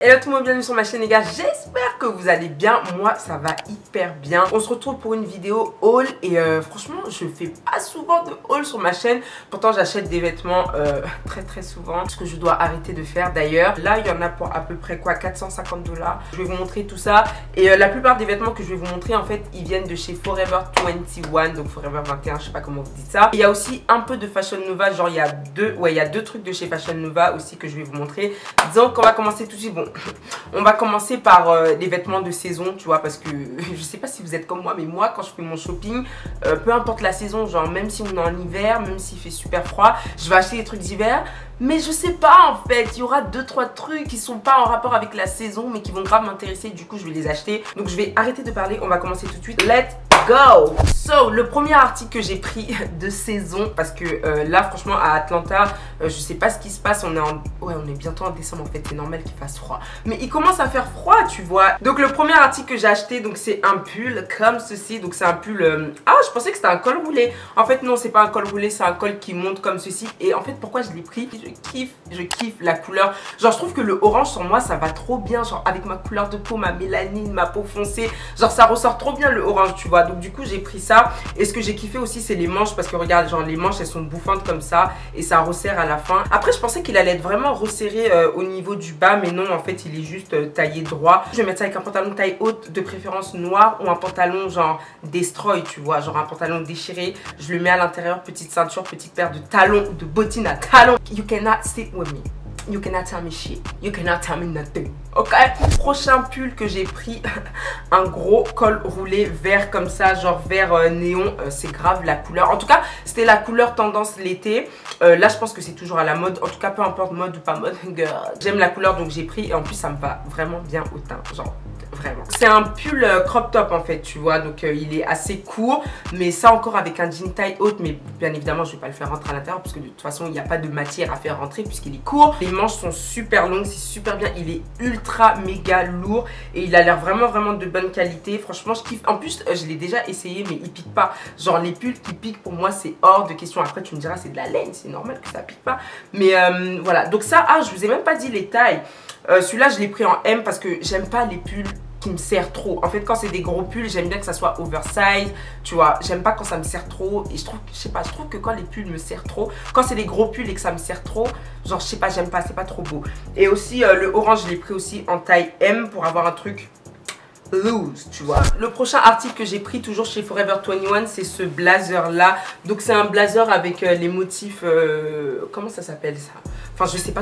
Hello tout le monde, bienvenue sur ma chaîne les gars, j'espère que vous allez bien, moi ça va hyper bien. On se retrouve pour une vidéo haul et franchement je fais pas souvent de haul sur ma chaîne. Pourtant j'achète des vêtements très souvent, ce que je dois arrêter de faire d'ailleurs. Là il y en a pour à peu près quoi, 450 $. Je vais vous montrer tout ça et la plupart des vêtements que je vais vous montrer en fait ils viennent de chez Forever 21, donc Forever 21, je sais pas comment vous dites ça. Il y a aussi un peu de Fashion Nova, genre il y a deux trucs de chez Fashion Nova aussi que je vais vous montrer. Disons qu'on va commencer tout de suite, bon on va commencer par les vêtements de saison, tu vois, parce que je sais pas si vous êtes comme moi, mais moi quand je fais mon shopping, peu importe la saison, genre même si on est en hiver, même s'il fait super froid, je vais acheter des trucs d'hiver, mais je sais pas en fait, il y aura 2-3 trucs qui sont pas en rapport avec la saison, mais qui vont grave m'intéresser, du coup je vais les acheter. Donc je vais arrêter de parler, on va commencer tout de suite. Let's go! So, le premier article que j'ai pris de saison, parce que là franchement à Atlanta, je sais pas ce qui se passe, on est bientôt en décembre en fait, c'est normal qu'il fasse froid. Mais il commence à faire froid, tu vois. Donc le premier article que j'ai acheté, donc c'est un pull comme ceci. Donc c'est un pull... Ah, je pensais que c'était un col roulé. En fait non, c'est pas un col roulé, c'est un col qui monte comme ceci. Et en fait pourquoi je l'ai pris? Je kiffe la couleur. Genre je trouve que le orange sur moi ça va trop bien. Genre avec ma couleur de peau, ma mélanine, ma peau foncée. Genre ça ressort trop bien le orange, tu vois. Donc du coup j'ai pris ça. Et ce que j'ai kiffé aussi c'est les manches. Parce que regarde, genre les manches elles sont bouffantes comme ça. Et ça resserre à la fin. Après je pensais qu'il allait être vraiment resserré au niveau du bas. Mais non, en fait il est juste taillé droit. Je vais mettre ça avec un pantalon de taille haute, de préférence noir, ou un pantalon genre destroy, tu vois, genre un pantalon déchiré. Je le mets à l'intérieur, petite ceinture, petite paire de talons ou de bottines à talons. You cannot sit with me. You cannot tell me shit. You cannot tell me nothing. Ok. Prochain pull que j'ai pris, un gros col roulé vert comme ça, genre vert néon. C'est grave la couleur. En tout cas, c'était la couleur tendance l'été. Là, je pense que c'est toujours à la mode. En tout cas, peu importe mode ou pas mode. J'aime la couleur, donc j'ai pris. Et en plus, ça me va vraiment bien au teint. Genre, vraiment. C'est un pull crop top en fait, tu vois. Donc, il est assez court. Mais ça encore avec un jean taille haute. Mais bien évidemment, je vais pas le faire rentrer à l'intérieur. Parce que de toute façon, il n'y a pas de matière à faire rentrer puisqu'il est court. Les manches sont super longues. C'est super bien. Il est ultra méga lourd. Et il a l'air vraiment de bonne qualité. Franchement, je kiffe. En plus, je l'ai déjà essayé. Mais il pique pas. Genre, les pulls qui piquent pour moi, c'est hors de question. Après, tu me diras, c'est de la laine. C'est normal que ça pique pas. Mais voilà. Donc ça, je vous ai même pas dit les tailles. Celui-là, je l'ai pris en M parce que j'aime pas les pulls qui me serrent trop. En fait, quand c'est des gros pulls, j'aime bien que ça soit oversize, tu vois. J'aime pas quand ça me serre trop. Et je trouve, je sais pas, je trouve que quand les pulls me serrent trop, quand c'est des gros pulls et que ça me serre trop, genre, je sais pas, j'aime pas, c'est pas trop beau. Et aussi, le orange, je l'ai pris aussi en taille M pour avoir un truc loose, tu vois. Le prochain article que j'ai pris toujours chez Forever 21, c'est ce blazer là. Donc c'est un blazer avec les motifs comment ça s'appelle ça? Enfin je sais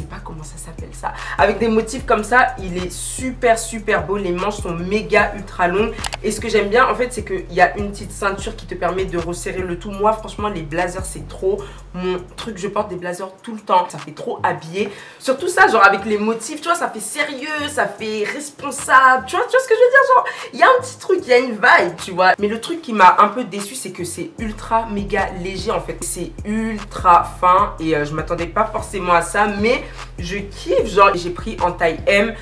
pas comment ça s'appelle ça. Avec des motifs comme ça, il est super beau. Les manches sont méga ultra longues. Et ce que j'aime bien en fait, c'est qu'il y a une petite ceinture qui te permet de resserrer le tout. Moi franchement les blazers c'est trop mon truc. Je porte des blazers tout le temps. Ça fait trop habillé. Surtout ça, genre avec les motifs, tu vois, ça fait sérieux, ça fait responsable. Tu vois ce que je veux dire, genre il y a un petit truc, il y a une vibe, tu vois. Mais le truc qui m'a un peu déçu, c'est que c'est ultra méga léger en fait. C'est ultra fin et je m'attendais pas forcément à ça, mais je kiffe. Genre j'ai pris en taille M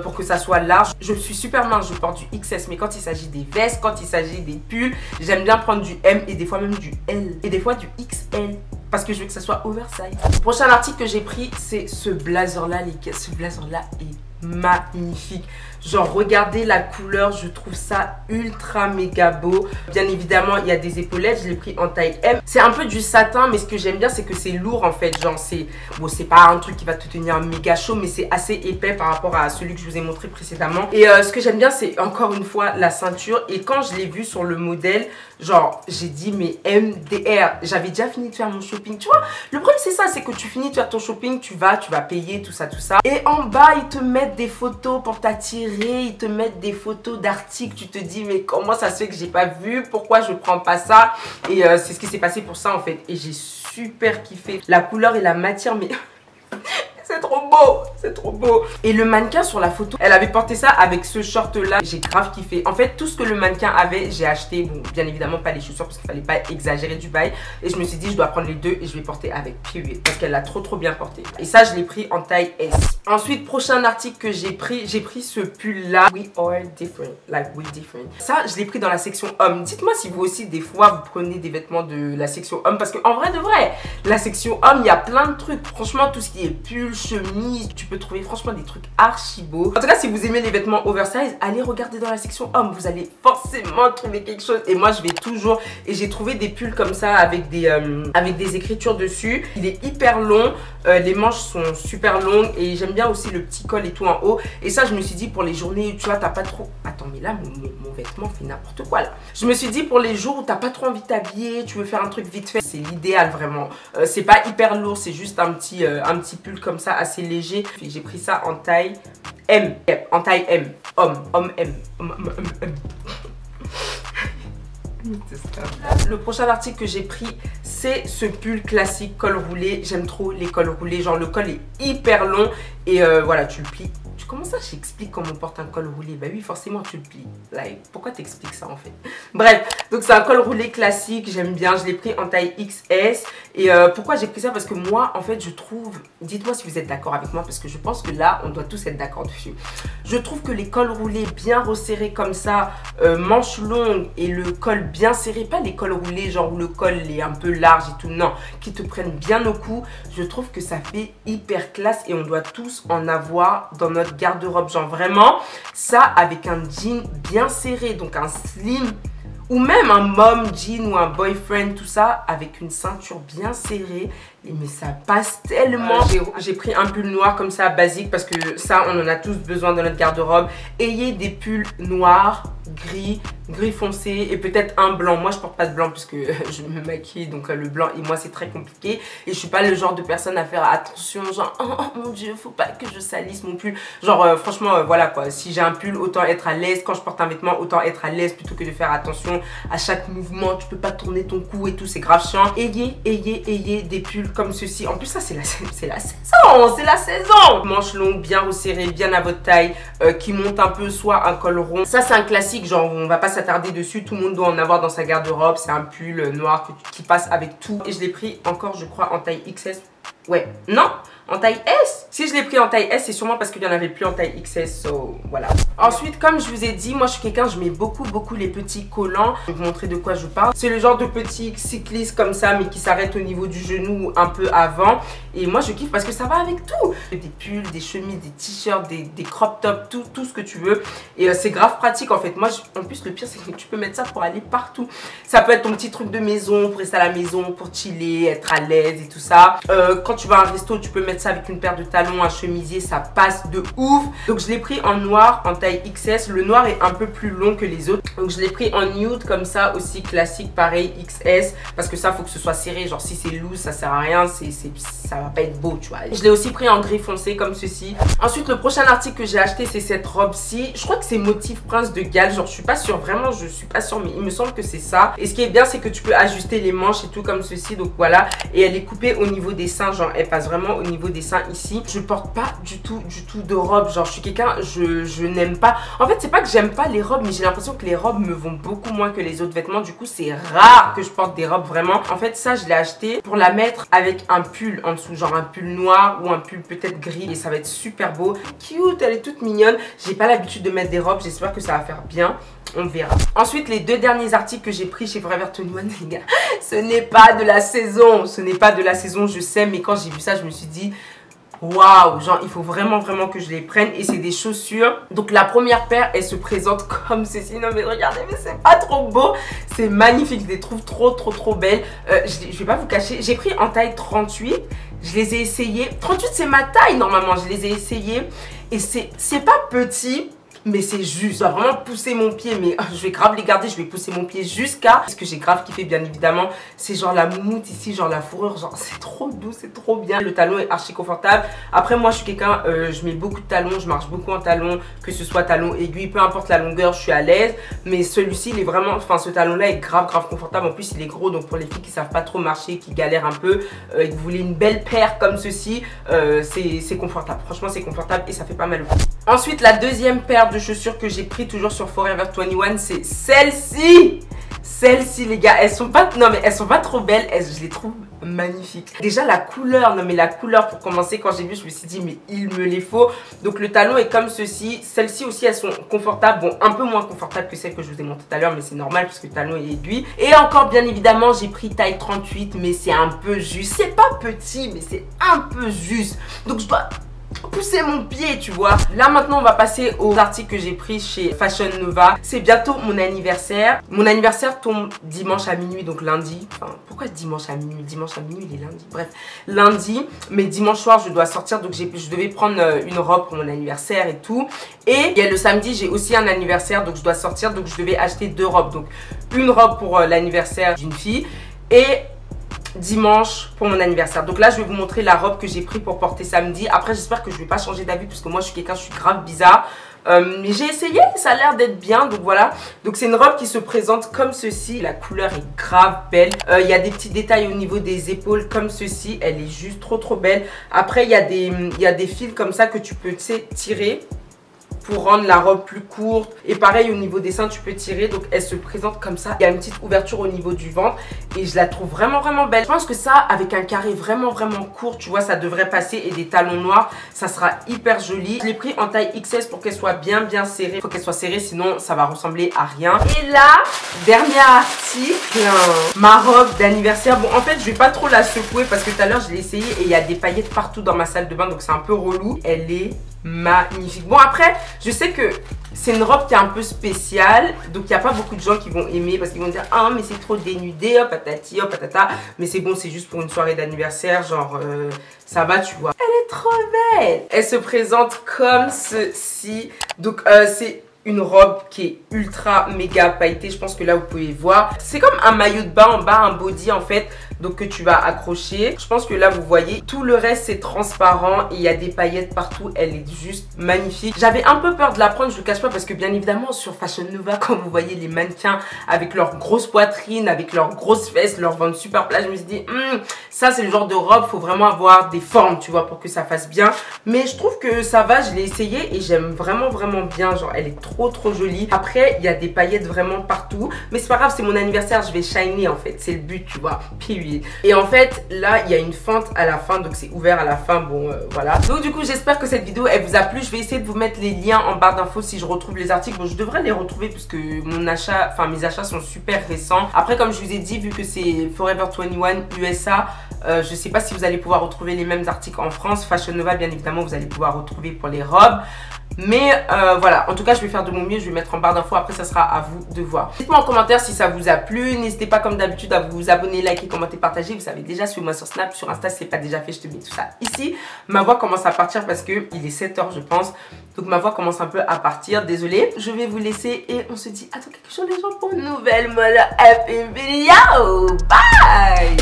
pour que ça soit large. Je suis super mince, je porte du XS, mais quand il s'agit des vestes, quand il s'agit des pulls, j'aime bien prendre du M et des fois même du L et des fois du XL. Parce que je veux que ça soit oversize. Le prochain article que j'ai pris, c'est ce blazer là, les gars. Ce blazer là est magnifique. Genre regardez la couleur, je trouve ça ultra méga beau. Bien évidemment il y a des épaulettes, je l'ai pris en taille M. C'est un peu du satin, mais ce que j'aime bien c'est que c'est lourd en fait. Genre c'est bon, c'est pas un truc qui va te tenir méga chaud, mais c'est assez épais par rapport à celui que je vous ai montré précédemment. Et ce que j'aime bien c'est encore une fois la ceinture. Et quand je l'ai vu sur le modèle, genre j'ai dit mais MDR, j'avais déjà fini de faire mon shopping, tu vois. Le problème c'est ça, c'est que tu finis de faire ton shopping, tu vas payer tout ça. Et en bas ils te mettent des photos pour t'attirer. Ils te mettent des photos d'articles, tu te dis mais comment ça se fait que j'ai pas vu, pourquoi je prends pas ça? Et c'est ce qui s'est passé pour ça en fait. Et j'ai super kiffé la couleur et la matière, mais c'est trop beau, c'est trop beau. Et le mannequin sur la photo, elle avait porté ça avec ce short là. J'ai grave kiffé. En fait tout ce que le mannequin avait, j'ai acheté. Bon bien évidemment pas les chaussures parce qu'il fallait pas exagérer du bail. Et je me suis dit je dois prendre les deux et je vais porter avec, period. Parce qu'elle l'a trop bien porté. Et ça je l'ai pris en taille S. Ensuite, prochain article que j'ai pris ce pull là. We are different, like we different. Ça, je l'ai pris dans la section homme. Dites-moi si vous aussi, des fois, vous prenez des vêtements de la section homme. Parce qu'en vrai de vrai, la section homme, il y a plein de trucs. Franchement, tout ce qui est pull, chemise, tu peux trouver franchement des trucs archi beaux. En tout cas, si vous aimez les vêtements oversize, allez regarder dans la section homme. Vous allez forcément trouver quelque chose. Et moi, je vais toujours... Et j'ai trouvé des pulls comme ça avec des écritures dessus. Il est hyper long. Les manches sont super longues. Et j'aime bien aussi le petit col et tout en haut. Et ça, je me suis dit pour les journées où tu vois, t'as pas trop... Attends, mais là, mon vêtement fait n'importe quoi là. Je me suis dit pour les jours où t'as pas trop envie de t'habiller, tu veux faire un truc vite fait, c'est l'idéal vraiment. C'est pas hyper lourd, c'est juste un petit pull comme ça, assez léger. J'ai pris ça en taille M. En taille M. Homme M. Le prochain article que j'ai pris, c'est ce pull classique col roulé. J'aime trop les cols roulés, genre le col est hyper long et voilà, tu le plies. Comment ça j'explique comment on porte un col roulé? Bah oui, forcément tu le plies. Like, pourquoi t'expliques ça en fait? Bref, donc c'est un col roulé classique, j'aime bien, je l'ai pris en taille XS. Et pourquoi j'ai pris ça? Parce que moi, en fait, je trouve, dites-moi si vous êtes d'accord avec moi, parce que je pense que là, on doit tous être d'accord dessus. Je trouve que les cols roulés bien resserrés comme ça, manches longues et le col bien serré, pas les cols roulés genre où le col est un peu large et tout, non, qui te prennent bien au cou, je trouve que ça fait hyper classe et on doit tous en avoir dans notre garde-robe, genre vraiment ça avec un jean bien serré, donc un slim ou même un mom jean ou un boyfriend, tout ça avec une ceinture bien serrée. Mais ça passe tellement. J'ai pris un pull noir comme ça basique parce que ça on en a tous besoin dans notre garde-robe. Ayez des pulls noirs, gris foncé et peut-être un blanc. Moi je porte pas de blanc puisque je me maquille, donc le blanc et moi c'est très compliqué et je suis pas le genre de personne à faire attention genre oh mon dieu faut pas que je salisse mon pull, genre franchement voilà quoi, si j'ai un pull autant être à l'aise, quand je porte un vêtement autant être à l'aise plutôt que de faire attention à chaque mouvement, tu peux pas tourner ton cou et tout, c'est grave chiant. Ayez des pulls comme ceci. En plus ça c'est la saison. Manches longues, bien resserrées, bien à votre taille, qui monte un peu, soit un col rond. Ça c'est un classique, genre on va pas s'attarder dessus, tout le monde doit en avoir dans sa garde-robe. C'est un pull noir qui passe avec tout. Et je l'ai pris encore je crois en taille XS. Ouais, non, en taille S. Si je l'ai pris en taille S, c'est sûrement parce qu'il n'y en avait plus en taille XS, so voilà. Ensuite, comme je vous ai dit, moi je suis quelqu'un, je mets beaucoup les petits collants. Je vais vous montrer de quoi je parle. C'est le genre de petit cycliste comme ça, mais qui s'arrête au niveau du genou un peu avant. Et moi je kiffe parce que ça va avec tout. Des pulls, des chemises, des t-shirts, des crop tops, tout ce que tu veux. Et c'est grave pratique en fait. Moi, en plus le pire c'est que tu peux mettre ça pour aller partout. Ça peut être ton petit truc de maison, pour rester à la maison, pour chiller, être à l'aise et tout ça. Quand tu vas à un resto, tu peux mettre ça avec une paire de talons, un chemisier, ça passe de ouf. Donc je l'ai pris en noir, en taille XS. Le noir est un peu plus long que les autres. Donc je l'ai pris en nude comme ça aussi, classique, pareil, XS. Parce que ça, faut que ce soit serré. Genre si c'est loose, ça sert à rien, ça va pas être beau, tu vois. Je l'ai aussi pris en gris foncé comme ceci. Ensuite, le prochain article que j'ai acheté, c'est cette robe-ci. Je crois que c'est motif Prince de Galles. Genre je suis pas sûre, vraiment je suis pas sûre, mais il me semble que c'est ça. Et ce qui est bien, c'est que tu peux ajuster les manches et tout comme ceci. Donc voilà. Et elle est coupée au niveau des seins, genre elle passe vraiment au niveau des seins ici. Je porte pas du tout de robe, genre je suis quelqu'un, je n'aime pas, en fait c'est pas que j'aime pas les robes, mais j'ai l'impression que les robes me vont beaucoup moins que les autres vêtements. Du coup c'est rare que je porte des robes vraiment. En fait ça je l'ai acheté pour la mettre avec un pull en dessous, genre un pull noir ou un pull peut-être gris, et ça va être super beau. Cute, elle est toute mignonne. J'ai pas l'habitude de mettre des robes, j'espère que ça va faire bien. On verra. Ensuite, les deux derniers articles que j'ai pris chez Forever 21, les gars, ce n'est pas de la saison. Ce n'est pas de la saison, je sais, mais quand j'ai vu ça, je me suis dit waouh, genre il faut vraiment que je les prenne. Et c'est des chaussures. Donc la première paire, elle se présente comme ceci. Non mais regardez, mais c'est pas trop beau. C'est magnifique, je les trouve trop belles. Je vais pas vous cacher, j'ai pris en taille 38. Je les ai essayées. 38 c'est ma taille normalement, je les ai essayées. Et c'est pas petit, mais c'est juste, je dois vraiment pousser mon pied, mais je vais grave les garder, je vais pousser mon pied jusqu'à, ce que j'ai grave kiffé bien évidemment, c'est genre la moumoute ici, genre la fourrure, genre c'est trop doux, c'est trop bien. Le talon est archi confortable. Après moi je suis quelqu'un, je mets beaucoup de talons, je marche beaucoup en talons, que ce soit talon aiguille, peu importe la longueur, je suis à l'aise. Mais celui-ci il est vraiment, enfin ce talon là est grave confortable, en plus il est gros, donc pour les filles qui savent pas trop marcher, qui galèrent un peu, et que vous voulez une belle paire comme ceci, c'est confortable, franchement c'est confortable et ça fait pas mal au cou. Ensuite la deuxième paire de chaussures que j'ai pris toujours sur Forever 21, c'est celle-ci. Celles-ci les gars, elles sont pas, non mais elles sont pas trop belles, je les trouve magnifiques. Déjà la couleur, non mais la couleur pour commencer, quand j'ai vu je me suis dit mais il me les faut. Donc le talon est comme ceci, celles-ci aussi elles sont confortables, bon un peu moins confortables que celles que je vous ai montrées tout à l'heure, mais c'est normal puisque le talon est aiguille. Et encore bien évidemment j'ai pris taille 38, mais c'est un peu juste, c'est pas petit mais c'est un peu juste, donc je dois pousser mon pied, tu vois. Là maintenant on va passer aux articles que j'ai pris chez Fashion Nova. C'est bientôt mon anniversaire. Mon anniversaire tombe dimanche à minuit, donc lundi. Enfin, pourquoi dimanche à minuit? Dimanche à minuit, il est lundi. Bref, lundi. Mais dimanche soir je dois sortir, donc je devais prendre une robe pour mon anniversaire et tout. Et il y a le samedi, j'ai aussi un anniversaire, donc je dois sortir, donc je devais acheter 2 robes. Donc une robe pour l'anniversaire d'une fille et dimanche pour mon anniversaire. Donc là je vais vous montrer la robe que j'ai pris pour porter samedi. Après j'espère que je vais pas changer d'avis parce que moi je suis quelqu'un, je suis grave bizarre, mais j'ai essayé, ça a l'air d'être bien, donc voilà. Donc c'est une robe qui se présente comme ceci, la couleur est grave belle. Il y a des petits détails au niveau des épaules comme ceci, elle est juste trop belle. Après il y a des fils comme ça que tu peux, tu sais, tirer pour rendre la robe plus courte. Et pareil au niveau des seins tu peux tirer, donc elle se présente comme ça. Il y a une petite ouverture au niveau du ventre et je la trouve vraiment belle. Je pense que ça avec un carré vraiment court, tu vois, ça devrait passer, et des talons noirs, ça sera hyper joli. Je l'ai pris en taille XS pour qu'elle soit bien serrée. Il faut qu'elle soit serrée sinon ça va ressembler à rien. Et là, dernier article, ma robe d'anniversaire. Bon en fait je vais pas trop la secouer parce que tout à l'heure je l'ai essayé et il y a des paillettes partout dans ma salle de bain, donc c'est un peu relou. Elle est magnifique. Bon après je sais que c'est une robe qui est un peu spéciale, donc il n'y a pas beaucoup de gens qui vont aimer parce qu'ils vont dire ah mais c'est trop dénudé, oh patati, oh patata. Mais c'est bon, c'est juste pour une soirée d'anniversaire, genre ça va, tu vois. Elle est trop belle. Elle se présente comme ceci. Donc c'est une robe qui est ultra méga pailletée. Je pense que là vous pouvez voir, c'est comme un maillot de bain en bas, un body en fait, donc que tu vas accrocher. Je pense que là vous voyez, tout le reste c'est transparent et il y a des paillettes partout. Elle est juste magnifique. J'avais un peu peur de la prendre, je le cache pas, parce que bien évidemment sur Fashion Nova, quand vous voyez les mannequins avec leurs grosses poitrines, avec leurs grosses fesses, leur ventre super plat, je me suis dit ça c'est le genre de robe, faut vraiment avoir des formes, tu vois, pour que ça fasse bien. Mais je trouve que ça va, je l'ai essayé et j'aime vraiment bien. Genre elle est trop jolie. Après il y a des paillettes vraiment partout, mais c'est pas grave, c'est mon anniversaire, je vais shiner en fait, c'est le but, tu vois, period. Et en fait là il y a une fente à la fin, donc c'est ouvert à la fin. Bon voilà, donc du coup j'espère que cette vidéo elle vous a plu. Je vais essayer de vous mettre les liens en barre d'infos si je retrouve les articles. Bon je devrais les retrouver puisque mon achat, enfin mes achats sont super récents. Après comme je vous ai dit, vu que c'est Forever 21 USA, je sais pas si vous allez pouvoir retrouver les mêmes articles en France. Fashion Nova bien évidemment vous allez pouvoir retrouver pour les robes. Mais voilà, en tout cas je vais faire de mon mieux, je vais mettre en barre d'infos, après ça sera à vous de voir. Dites-moi en commentaire si ça vous a plu, n'hésitez pas comme d'habitude à vous abonner, liker, commenter, partager. Vous savez déjà, suivez-moi sur Snap, sur Insta si ce n'est pas déjà fait, je te mets tout ça ici. Ma voix commence à partir parce que il est 7 h je pense, donc ma voix commence un peu à partir, désolée. Je vais vous laisser et on se dit à dans quelques jours les gens pour une nouvelle mode happy video, bye.